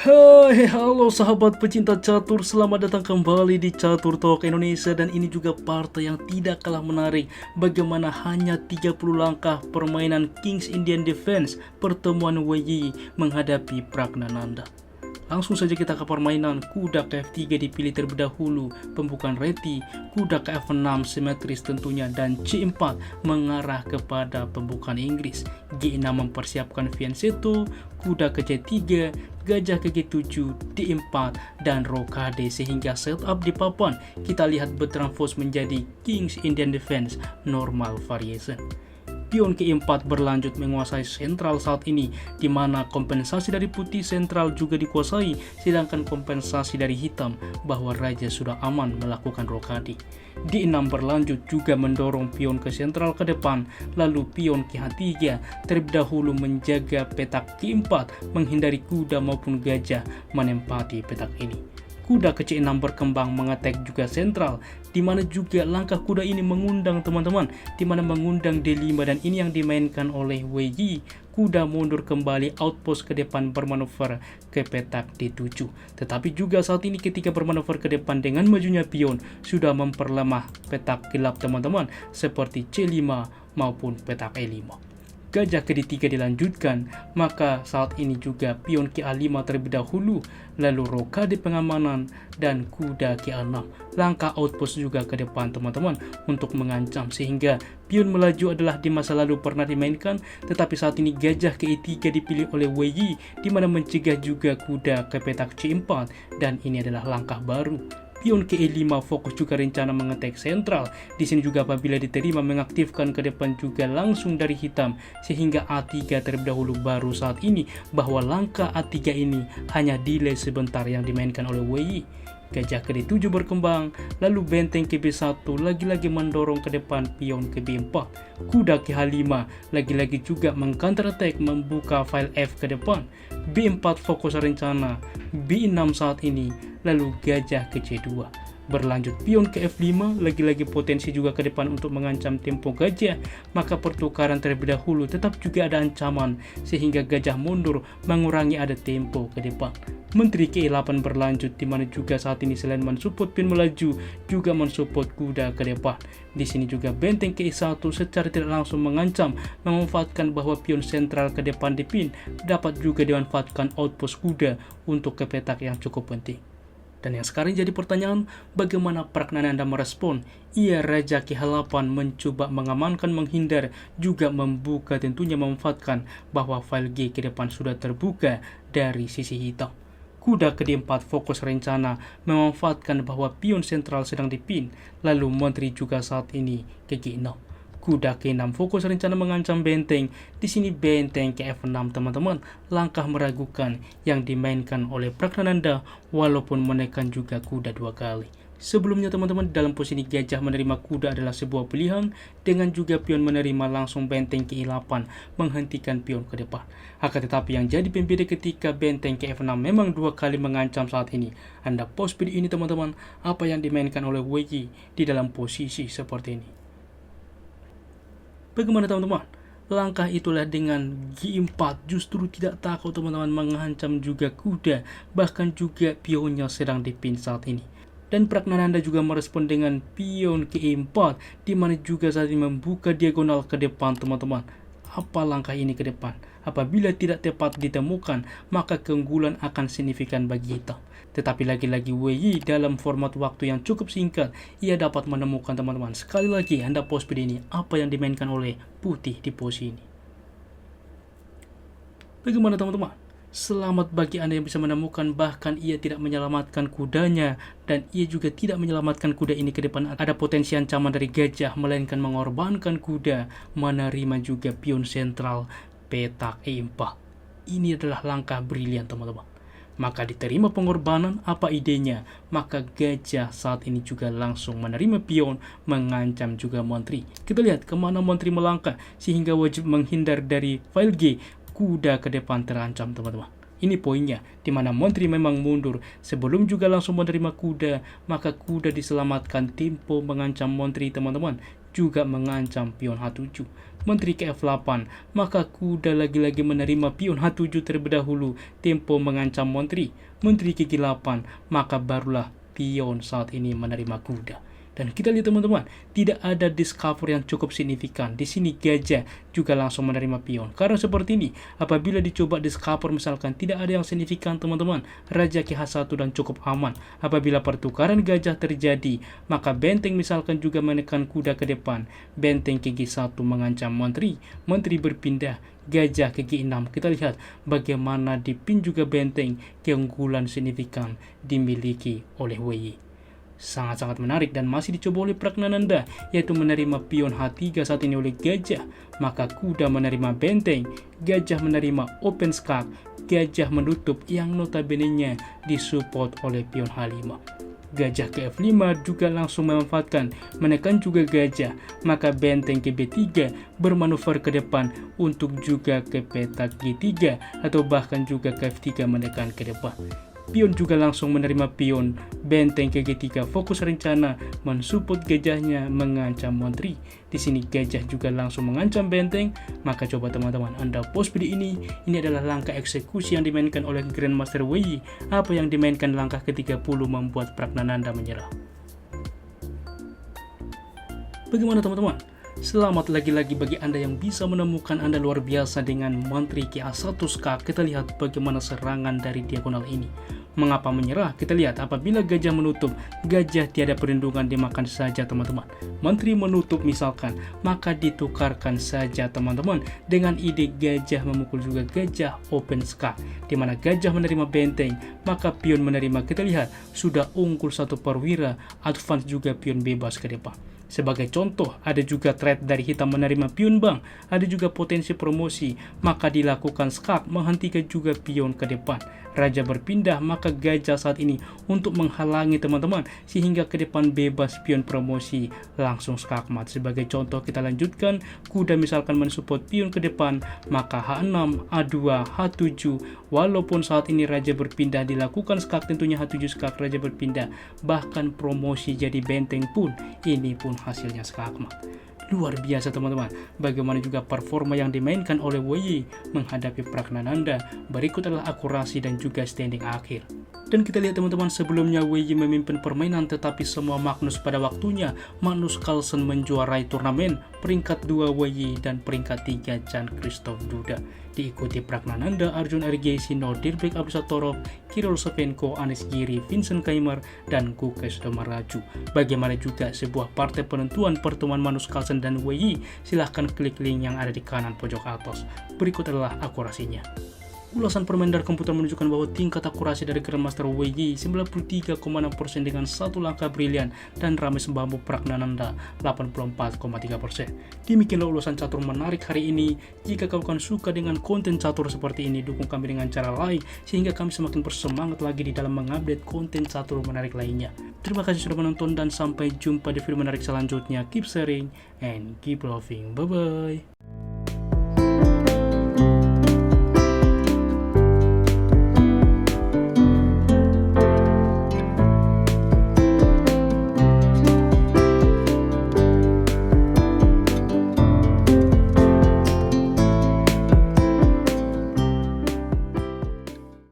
Hai, halo sahabat pecinta catur, selamat datang kembali di Catur Talk Indonesia. Dan ini juga partai yang tidak kalah menarik. Bagaimana hanya 30 langkah permainan Kings Indian Defense pertemuan WY menghadapi Pragnananda. Langsung saja kita ke permainan. Kuda ke F3 dipilih terlebih dahulu, pembukaan reti. Kuda ke F6 simetris tentunya, dan C4 mengarah kepada pembukaan Inggris. G6 mempersiapkan fianchetto, kuda ke C3, gajah ke G7, D4, dan rokade. Sehingga setup di papan kita lihat bertransformasi menjadi Kings Indian Defense normal variation. Pion ke-4 berlanjut menguasai sentral saat ini, di mana kompensasi dari putih sentral juga dikuasai, sedangkan kompensasi dari hitam bahwa raja sudah aman melakukan rokade. D6 berlanjut juga mendorong pion ke sentral ke depan, lalu pion ke H3 terlebih dahulu menjaga petak K4, menghindari kuda maupun gajah menempati petak ini. Kuda ke C6 berkembang mengetek juga sentral, di mana juga langkah kuda ini mengundang teman-teman, di mana mengundang D5, dan ini yang dimainkan oleh WY. Kuda mundur kembali, outpost ke depan bermanuver ke petak D7. Tetapi juga saat ini ketika bermanuver ke depan dengan majunya pion sudah memperlemah petak gelap teman-teman, seperti C5 maupun petak E5. Gajah ke D3 dilanjutkan, maka saat ini juga pion ke A5 terlebih dahulu, lalu rokade pengamanan, dan kuda ke A6. Langkah outpost juga ke depan teman-teman untuk mengancam, sehingga pion melaju adalah di masa lalu pernah dimainkan, tetapi saat ini gajah ke E3 dipilih oleh WY, di mana mencegah juga kuda ke petak C4, dan ini adalah langkah baru. Pion ke E5 fokus juga rencana mengetek sentral. Di sini juga apabila diterima mengaktifkan ke depan juga langsung dari hitam, sehingga A3 terlebih dahulu, baru saat ini bahwa langkah A3 ini hanya delay sebentar yang dimainkan oleh WY. Gajah ke D7 berkembang, lalu benteng ke B1 lagi-lagi mendorong ke depan pion ke B4. Kuda ke H5 lagi-lagi juga meng-counter attack, membuka file F ke depan. B4 fokus rencana, B6 saat ini, lalu gajah ke C2. Berlanjut pion ke F5, lagi-lagi potensi juga ke depan untuk mengancam tempo gajah, maka pertukaran terlebih dahulu tetap juga ada ancaman, sehingga gajah mundur mengurangi ada tempo ke depan. Menteri ke E8 berlanjut, di mana juga saat ini selain mensupport pion melaju, juga mensupport kuda ke depan. Di sini juga benteng ke E1 secara tidak langsung mengancam, memanfaatkan bahwa pion sentral ke depan dipin, dapat juga dimanfaatkan outpost kuda untuk ke petak yang cukup penting. Dan yang sekarang jadi pertanyaan, bagaimana Pragnananda merespon? Ia raja ke H8 mencoba mengamankan, menghindar, juga membuka, tentunya memanfaatkan bahwa file G ke depan sudah terbuka dari sisi hitam. Kuda ke D4 fokus rencana, memanfaatkan bahwa pion sentral sedang dipin, lalu menteri juga saat ini ke G6. Kuda ke 6 fokus rencana mengancam benteng. Di sini benteng ke F6 teman-teman, langkah meragukan yang dimainkan oleh Pragnananda walaupun menekan juga kuda 2 kali. Sebelumnya teman-teman, dalam posisi gajah menerima kuda adalah sebuah pilihan, dengan juga pion menerima langsung benteng ke E8 menghentikan pion ke depan. Akan tetapi yang jadi pembeda ketika benteng ke F6 memang 2 kali mengancam saat ini. Anda pause video ini teman-teman, apa yang dimainkan oleh WY di dalam posisi seperti ini. Bagaimana teman-teman? Langkah itulah dengan G4 justru tidak takut teman-teman mengancam juga kuda, bahkan juga pionnya sedang dipin saat ini. Dan Pragnananda juga merespon dengan pion ke E4, di mana juga saat ini membuka diagonal ke depan teman-teman. Apa langkah ini ke depan? Apabila tidak tepat ditemukan, maka keunggulan akan signifikan bagi hitam. Tetapi lagi-lagi WY dalam format waktu yang cukup singkat, ia dapat menemukan teman-teman. Sekali lagi Anda pause video ini, apa yang dimainkan oleh putih di posisi ini. Bagaimana teman-teman? Selamat bagi Anda yang bisa menemukan, bahkan ia tidak menyelamatkan kudanya, dan ia juga tidak menyelamatkan kuda ini ke depan. Ada potensi ancaman dari gajah, melainkan mengorbankan kuda, menerima juga pion sentral petak E4. Ini adalah langkah brilian teman-teman. Maka diterima pengorbanan, apa idenya? Maka gajah saat ini juga langsung menerima pion, mengancam juga menteri. Kita lihat kemana menteri melangkah, sehingga wajib menghindar dari file G. Kuda ke depan terancam teman-teman. Ini poinnya, di mana menteri memang mundur sebelum juga langsung menerima kuda, maka kuda diselamatkan, tempo mengancam menteri teman-teman, juga mengancam pion H7. Menteri ke F8, maka kuda lagi-lagi menerima pion H7 terlebih dahulu, tempo mengancam Menteri ke G8, maka barulah pion saat ini menerima kuda. Dan kita lihat teman-teman, tidak ada discover yang cukup signifikan. Di sini gajah juga langsung menerima pion. Karena seperti ini, apabila dicoba discover misalkan tidak ada yang signifikan teman-teman, Raja ke H1 dan cukup aman. Apabila pertukaran gajah terjadi, maka benteng misalkan juga menekan kuda ke depan. Benteng ke G1 mengancam Menteri berpindah. Gajah ke G6, kita lihat bagaimana di pin juga benteng keunggulan signifikan dimiliki oleh WY. Sangat-sangat menarik dan masih dicoba oleh Pragnananda, yaitu menerima pion H3 saat ini oleh gajah, maka kuda menerima benteng, gajah menerima open skak, gajah menutup yang notabene-nya disupport oleh pion H5. Gajah ke F5 juga langsung memanfaatkan, menekan juga gajah, maka benteng ke B3 bermanuver ke depan untuk juga ke petak G3 atau bahkan juga ke F3 menekan ke depan. Pion juga langsung menerima pion, benteng ke G3 fokus rencana, mensupport gajahnya mengancam Menteri. Di sini gajah juga langsung mengancam benteng, maka coba teman-teman Anda pause video ini adalah langkah eksekusi yang dimainkan oleh Grandmaster WY. Apa yang dimainkan langkah ke-30 membuat Pragnananda menyerah. Bagaimana teman-teman? Selamat lagi-lagi bagi Anda yang bisa menemukan Anda luar biasa dengan Menteri ke A1 skak. Kita lihat bagaimana serangan dari diagonal ini. Mengapa menyerah? Kita lihat apabila gajah menutup, gajah tiada perlindungan, dimakan saja teman-teman. Menteri menutup misalkan, maka ditukarkan saja teman-teman dengan ide gajah memukul juga gajah open skak, di mana gajah menerima benteng, maka pion menerima. Kita lihat sudah unggul satu perwira, advance juga pion bebas ke depan. Sebagai contoh, ada juga thread dari hitam menerima pion bang, ada juga potensi promosi, maka dilakukan skak menghentikan juga pion ke depan. Raja berpindah, maka gajah saat ini untuk menghalangi teman-teman sehingga ke depan bebas pion promosi langsung skakmat. Sebagai contoh kita lanjutkan, kuda misalkan mensupport pion ke depan, maka H6, A2, H7, walaupun saat ini raja berpindah dilakukan skak, tentunya H7 skak, raja berpindah, bahkan promosi jadi benteng pun, ini pun hasilnya skakmat. Luar biasa teman-teman, bagaimana juga performa yang dimainkan oleh WY menghadapi Pragnananda. Berikut adalah akurasi dan juga standing akhir. Dan kita lihat teman-teman, sebelumnya WY memimpin permainan tetapi semua Magnus pada waktunya. Magnus Carlsen menjuarai turnamen, peringkat 2 WY dan peringkat 3 Jan Christoph Duda. Diikuti Pragnananda, Arjun Ergesi, Nordirbek Abdusatorov, Kirill Savenko, Anis Giri, Vincent Kaimer, dan Gukesh Domaraju. Bagaimana juga sebuah partai penentuan pertemuan Magnus Carlsen dan WY? Silahkan klik link yang ada di kanan pojok atas. Berikut adalah akurasinya. Ulasan permain dari komputer menunjukkan bahwa tingkat akurasi dari Grandmaster WY 93,6% dengan satu langkah brilian dan Ramesh Bambu Pragnananda 84,3%. Demikianlah ulasan catur menarik hari ini. Jika kalian suka dengan konten catur seperti ini, dukung kami dengan cara like sehingga kami semakin bersemangat lagi di dalam mengupdate konten catur menarik lainnya. Terima kasih sudah menonton dan sampai jumpa di video menarik selanjutnya. Keep sharing and keep loving. Bye bye.